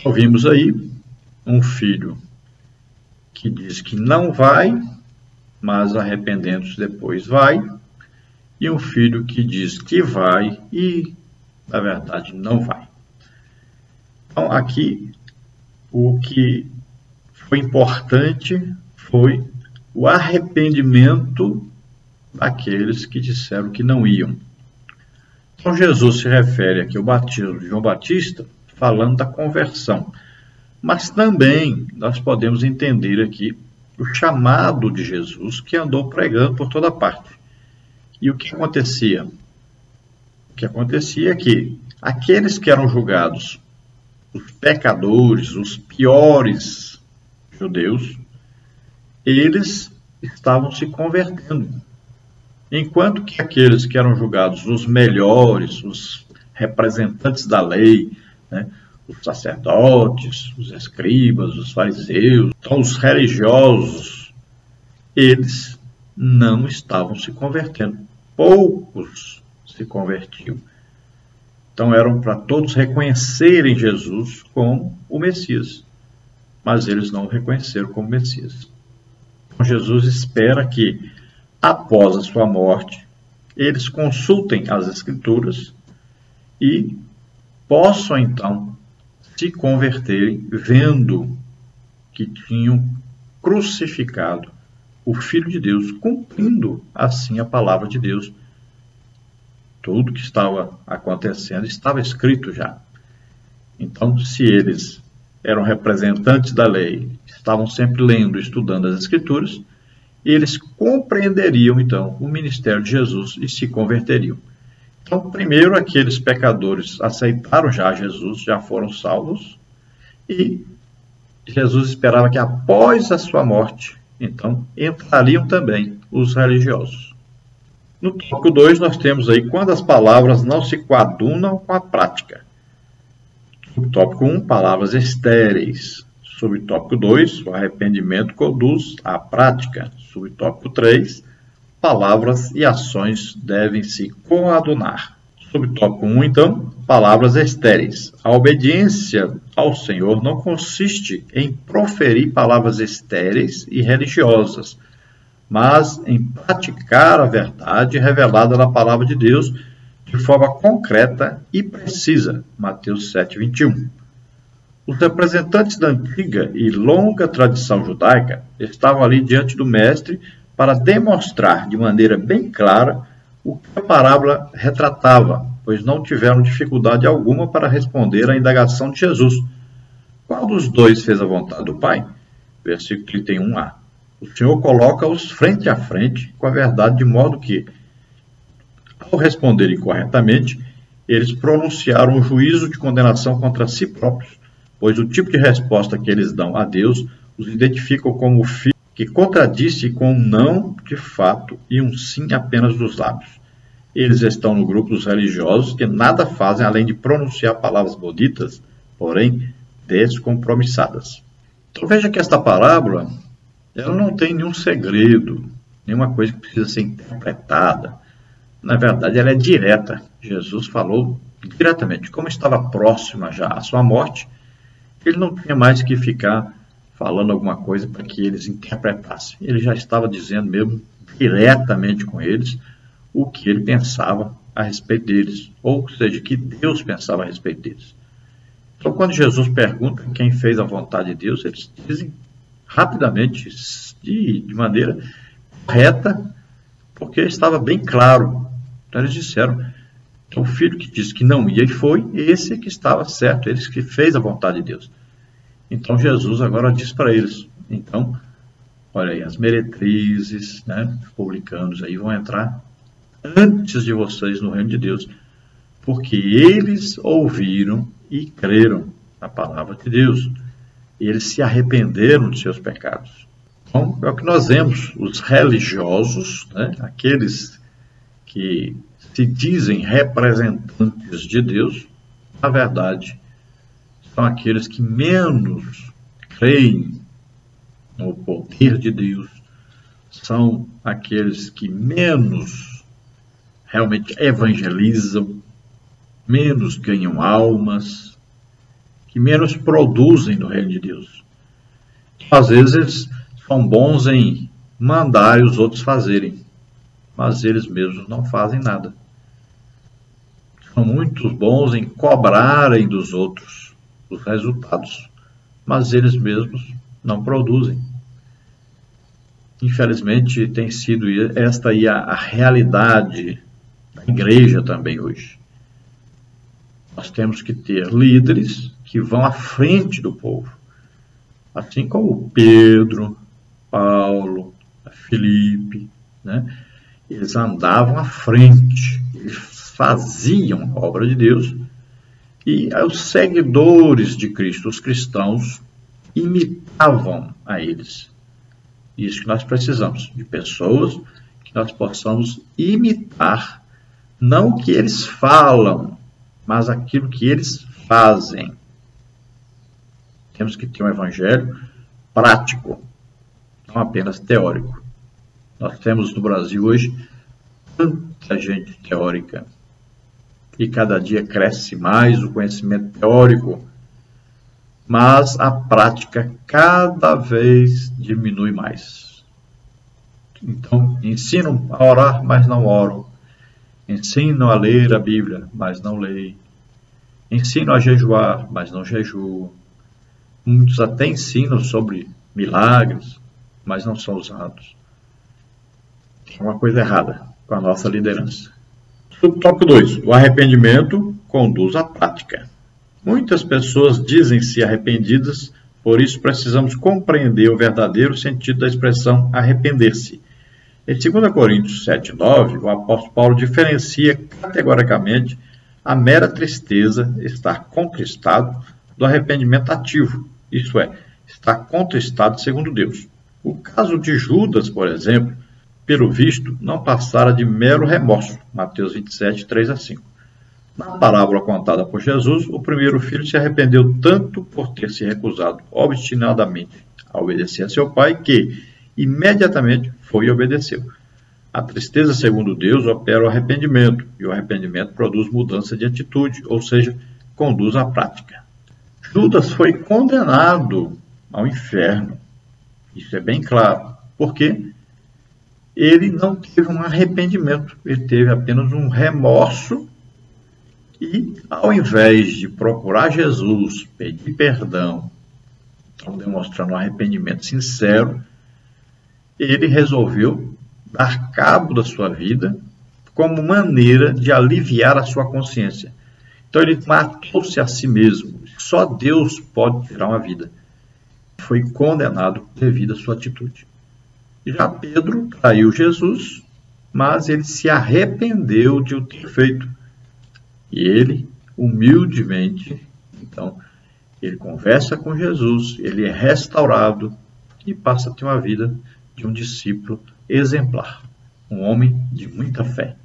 Ouvimos aí um filho que diz que não vai, mas arrependendo-se depois vai, e um filho que diz que vai e, na verdade, não vai. Então, aqui, o que foi importante foi o arrependimento daqueles que disseram que não iam. Então, Jesus se refere aqui ao batismo de João Batista, falando da conversão. Mas também nós podemos entender aqui o chamado de Jesus, que andou pregando por toda parte. E o que acontecia? O que acontecia é que aqueles que eram julgados os pecadores, os piores judeus, eles estavam se convertendo. Enquanto que aqueles que eram julgados os melhores, os representantes da lei, né, os sacerdotes, os escribas, os fariseus, então os religiosos, eles não estavam se convertendo. Poucos se convertiam. Então eram para todos reconhecerem Jesus como o Messias, mas eles não o reconheceram como Messias. Então Jesus espera que, após a sua morte, eles consultem as Escrituras e possam então se converterem, vendo que tinham crucificado o Filho de Deus, cumprindo assim a palavra de Deus. Tudo que estava acontecendo estava escrito já. Então, se eles eram representantes da lei, estavam sempre lendo e estudando as Escrituras, eles compreenderiam, então, o ministério de Jesus e se converteriam. Então, primeiro, aqueles pecadores aceitaram já Jesus, já foram salvos, e Jesus esperava que após a sua morte, então, entrariam também os religiosos. No tópico 2, nós temos aí quando as palavras não se coadunam com a prática. Subtópico 1, palavras estéreis. Subtópico 2, o arrependimento conduz à prática. Subtópico 3, palavras e ações devem se coadunar. Subtópico 1, então, palavras estéreis. A obediência ao Senhor não consiste em proferir palavras estéreis e religiosas, mas em praticar a verdade revelada na palavra de Deus de forma concreta e precisa. Mateus 7:21. Os representantes da antiga e longa tradição judaica estavam ali diante do mestre para demonstrar de maneira bem clara o que a parábola retratava, pois não tiveram dificuldade alguma para responder à indagação de Jesus. Qual dos dois fez a vontade do Pai? Versículo 31a. O Senhor coloca-os frente a frente com a verdade, de modo que, ao responderem corretamente, eles pronunciaram um juízo de condenação contra si próprios, pois o tipo de resposta que eles dão a Deus os identificam como o filho que contradisse com um não de fato e um sim apenas dos lábios. Eles estão no grupo dos religiosos que nada fazem além de pronunciar palavras bonitas, porém descompromissadas. Então veja que esta parábola, ela não tem nenhum segredo, nenhuma coisa que precisa ser interpretada. Na verdade, ela é direta. Jesus falou diretamente. Como estava próxima já à sua morte, ele não tinha mais que ficar falando alguma coisa para que eles interpretassem. Ele já estava dizendo mesmo diretamente com eles o que ele pensava a respeito deles, ou seja, que Deus pensava a respeito deles. Então, quando Jesus pergunta quem fez a vontade de Deus, eles dizem rapidamente, de maneira correta, porque estava bem claro. Então eles disseram, então o filho que disse que não ia e foi, esse que estava certo, ele que fez a vontade de Deus. Então Jesus agora diz para eles, então, olha aí, as meretrizes, né, os publicanos aí vão entrar antes de vocês no reino de Deus, porque eles ouviram e creram na palavra de Deus. E eles se arrependeram de seus pecados. Então, é o que nós vemos, os religiosos, né, aqueles que se dizem representantes de Deus, na verdade, são aqueles que menos creem no poder de Deus, são aqueles que menos realmente evangelizam, menos ganham almas, que menos produzem no reino de Deus. Às vezes eles são bons em mandar os outros fazerem, mas eles mesmos não fazem nada. São muito bons em cobrarem dos outros os resultados, mas eles mesmos não produzem. Infelizmente, tem sido esta aí a realidade da igreja também hoje. Nós temos que ter líderes que vão à frente do povo, assim como Pedro, Paulo, Filipe, né? Eles andavam à frente, eles faziam a obra de Deus e os seguidores de Cristo, os cristãos, imitavam a eles. Isso que nós precisamos, de pessoas que nós possamos imitar, não o que eles falam, mas aquilo que eles fazem. Temos que ter um evangelho prático, não apenas teórico. Nós temos no Brasil hoje tanta gente teórica e cada dia cresce mais o conhecimento teórico, mas a prática cada vez diminui mais. Então, ensinam a orar, mas não oram. Ensinam a ler a Bíblia, mas não leem. Ensinam a jejuar, mas não jejuam. Muitos até ensinam sobre milagres, mas não são usados. Tem uma coisa errada com a nossa liderança. Subtópico 2. O arrependimento conduz à prática. Muitas pessoas dizem-se arrependidas, por isso precisamos compreender o verdadeiro sentido da expressão arrepender-se. Em 2 Coríntios 7:9, o apóstolo Paulo diferencia categoricamente a mera tristeza, estar contristado, do arrependimento ativo, isto é, estar contristado segundo Deus. O caso de Judas, por exemplo, pelo visto, não passara de mero remorso, Mateus 27, 3-5. Na parábola contada por Jesus, o primeiro filho se arrependeu tanto por ter se recusado obstinadamente a obedecer a seu pai, que imediatamente foi e obedeceu. A tristeza, segundo Deus, opera o arrependimento, e o arrependimento produz mudança de atitude, ou seja, conduz à prática. Judas foi condenado ao inferno, isso é bem claro, porque ele não teve um arrependimento, ele teve apenas um remorso e, ao invés de procurar Jesus, pedir perdão, então demonstrando um arrependimento sincero, ele resolveu dar cabo da sua vida como maneira de aliviar a sua consciência. Então ele matou-se a si mesmo. Só Deus pode tirar uma vida. Foi condenado devido à sua atitude. Já Pedro traiu Jesus, mas ele se arrependeu de o ter feito. E ele, humildemente, então, ele conversa com Jesus, ele é restaurado e passa a ter uma vida de um discípulo exemplar, um homem de muita fé.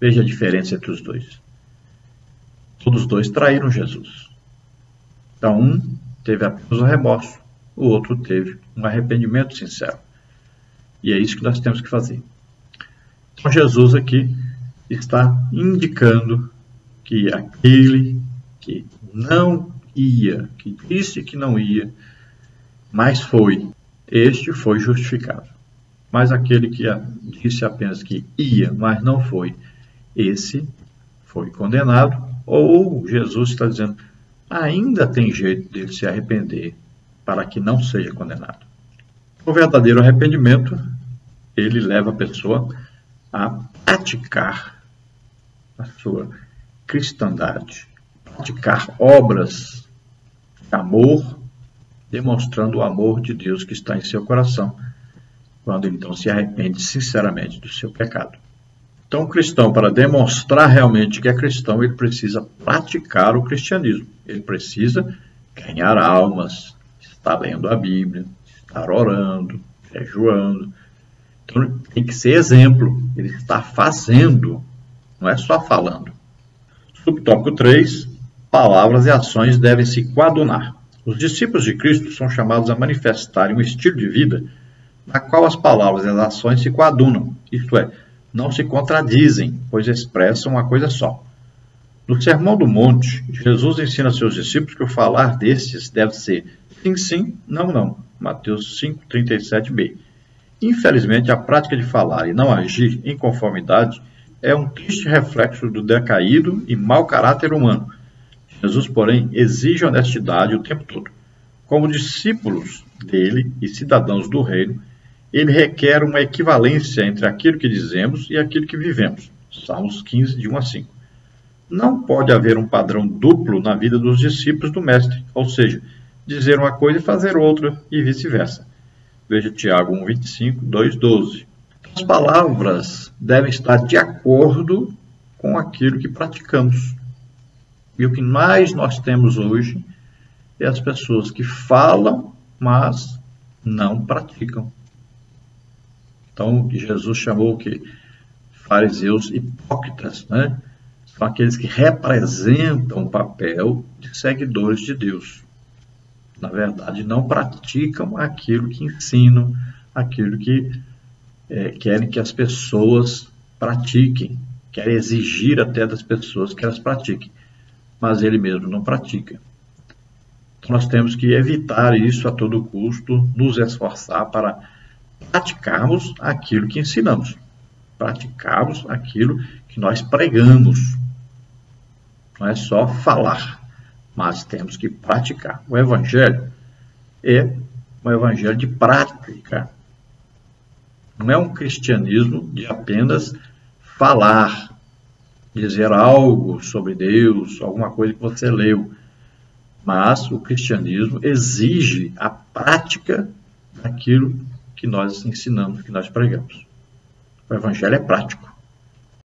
Veja a diferença entre os dois. Todos os dois traíram Jesus. Então, um teve apenas um remorso, o outro teve um arrependimento sincero. E é isso que nós temos que fazer. Então, Jesus aqui está indicando que aquele que não ia, que disse que não ia, mas foi, este foi justificado. Mas aquele que disse apenas que ia, mas não foi, esse foi condenado. Ou Jesus está dizendo, ainda tem jeito dele se arrepender para que não seja condenado. O verdadeiro arrependimento, ele leva a pessoa a praticar a sua cristandade, praticar obras de amor, demonstrando o amor de Deus que está em seu coração, quando então se arrepende sinceramente do seu pecado. Então, o cristão, para demonstrar realmente que é cristão, ele precisa praticar o cristianismo. Ele precisa ganhar almas, estar lendo a Bíblia, estar orando, jejuando. Então, tem que ser exemplo. Ele está fazendo, não é só falando. Subtópico 3. Palavras e ações devem se coadunar. Os discípulos de Cristo são chamados a manifestarem um estilo de vida na qual as palavras e as ações se coadunam, isto é, não se contradizem, pois expressam uma coisa só. No Sermão do Monte, Jesus ensina a seus discípulos que o falar destes deve ser sim, sim, não, não. Mateus 5:37b. Infelizmente, a prática de falar e não agir em conformidade é um triste reflexo do decaído e mau caráter humano. Jesus, porém, exige honestidade o tempo todo. Como discípulos dele e cidadãos do reino, ele requer uma equivalência entre aquilo que dizemos e aquilo que vivemos. Salmos 15, de 1 a 5. Não pode haver um padrão duplo na vida dos discípulos do Mestre, ou seja, dizer uma coisa e fazer outra, e vice-versa. Veja Tiago 1:25, 2:12. As palavras devem estar de acordo com aquilo que praticamos. E o que mais nós temos hoje é as pessoas que falam, mas não praticam. Então, Jesus chamou o que? Fariseus hipócritas, né? São aqueles que representam o papel de seguidores de Deus. Na verdade, não praticam aquilo que ensinam, aquilo que querem que as pessoas pratiquem, querem exigir até das pessoas que elas pratiquem, mas ele mesmo não pratica. Então, nós temos que evitar isso a todo custo, nos esforçar para praticarmos aquilo que ensinamos, praticarmos aquilo que nós pregamos. Não é só falar, mas temos que praticar. O Evangelho é um Evangelho de prática. Não é um cristianismo de apenas falar, dizer algo sobre Deus, alguma coisa que você leu. Mas o cristianismo exige a prática daquilo que nós ensinamos, que nós pregamos. O Evangelho é prático.